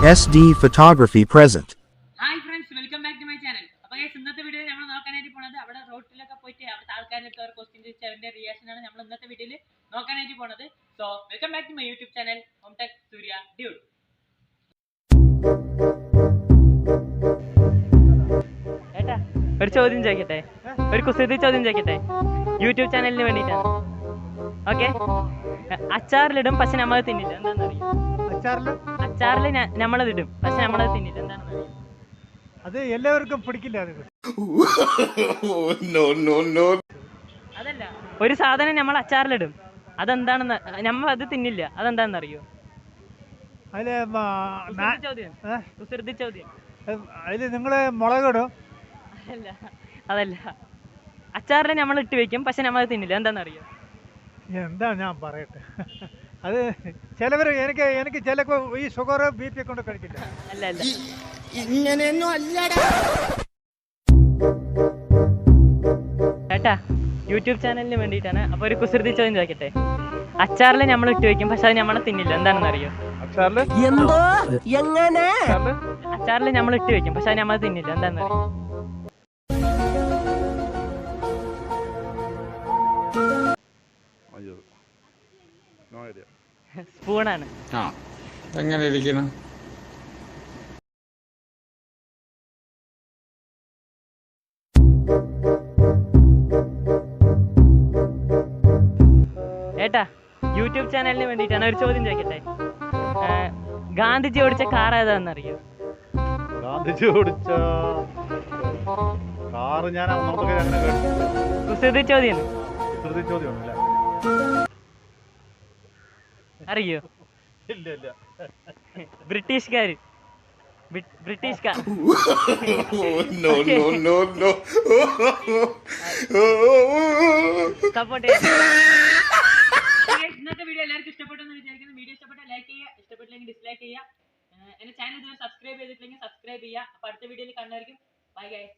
SD photography present. Hi friends, welcome back to my channel. അപ്പോൾ guys ഇന്നത്തെ വീഡിയോയിൽ നമ്മൾ നോക്കാനായിട്ട് പോണത് അവിടെ റോട്ടിലൊക്കെ പോയിട്ട് അവിടുത്തെ ആൾക്കാരുടെ ഒരു ക്വസ്റ്റ്യൻ ചോദിച്ച് അവരുടെ റിയാക്ഷൻ ആണ് നമ്മൾ ഇന്നത്തെ വീഡിയോയിൽ നോക്കാനായിട്ട് പോണത്. So welcome back to my YouTube channel home tech Surya dude. ഏട്ടാ ഒരു ചോദ്യം ചോദിക്കട്ടെ, ഒരു കുസൃതി ചോദ്യം ചോദിക്കട്ടെ, യൂട്യൂബ് ചാനലിന് വേണ്ടിയിട്ടാണ്. ഓക്കെ, അച്ചാറിലിടും പക്ഷെ നമ്മളത് തിന്നില്ല, എന്താണെന്നറിയോ? അച്ചാറിൽ നമ്മളതിടും പക്ഷെ നമ്മളത് തിന്നില്ല, എന്താണെന്ന് അറിയാം? അത് എല്ലാവർക്കും പിടിക്കില്ല. അതല്ല, ഒരു സാധനം നമ്മൾ അച്ചാറിലിടും, അതെന്താണെന്ന് നമ്മൾ അത് തിന്നില്ല, അതെന്താണെന്ന് അറിയോ? കുസൃതി ചോദ്യം. അതിൽ നിങ്ങൾ മുളകിടും? അതല്ല, അതല്ല, അച്ചാറിൽ നമ്മൾ ഇട്ട് വെക്കും പക്ഷെ നമ്മൾ തിന്നില്ല, എന്താണെന്നറിയോ? എന്താ ഞാൻ പറയട്ടെ, അത് ചിലവർ എനിക്ക് ചിലപ്പോൾ ഈ ഷുഗർ BP കൊണ്ട് കഴിക്കില്ല. അല്ല അല്ല, ഇങ്ങനെയൊന്നും അല്ലടാ ചേട്ടാ യൂട്യൂബ് ചാനലിന് വേണ്ടിയിട്ടാണ്. അപ്പോൾ ഒരു കുസൃതി ചോദ്യം ചോദിക്കട്ടെ. അച്ചാറിൽ നമ്മൾ ഇട്ട് വെക്കും പക്ഷെ അത് നമ്മളെ തിന്നില്ല, എന്താണെന്ന് അറിയോ? എന്തോ എങ്ങനെ അച്ചാറിൽ നമ്മൾ ഇട്ട് വെക്കും പക്ഷെ അത് നമ്മൾ തിന്നില്ല, എന്താണെന്ന് അറിയോ? സ്പൂണാണ്. എങ്ങനെ ഇരിക്കണം? ഏട്ടാ യൂട്യൂബ് ചാനലിന് വേണ്ടിയിട്ടാണ് ഒരു ചോദ്യം ചോദിക്കട്ടെ. ഗാന്ധിജി ഓടിച്ച കാർ ഏതാണെന്നറിയോ? ഗാന്ധിജി ഓടിച്ച കാറ് ഞാൻ കുസൃതി ചോദ്യം. അറിയോ? ഇല്ല. ബ്രിട്ടീഷുകാർ. സപ്പോർട്ട് ഇന്നത്തെ വീഡിയോ എല്ലാവർക്കും ഇഷ്ടപ്പെട്ടെന്ന് വിചാരിക്കുന്നു. വീഡിയോ ഇഷ്ടപ്പെട്ടാൽ ലൈക്ക് ചെയ്യുക, ഇഷ്ടപ്പെട്ടില്ലെങ്കിൽ ഡിസ്ലൈക്ക് ചെയ്യുക. എന്റെ ചാനൽ ഇതുവരെ സബ്സ്ക്രൈബ് ചെയ്തിട്ടില്ലെങ്കിൽ സബ്സ്ക്രൈബ് ചെയ്യുക. അപ്പോൾ അടുത്ത വീഡിയോയിൽ കാണുന്നതായിരിക്കും. Bye guys.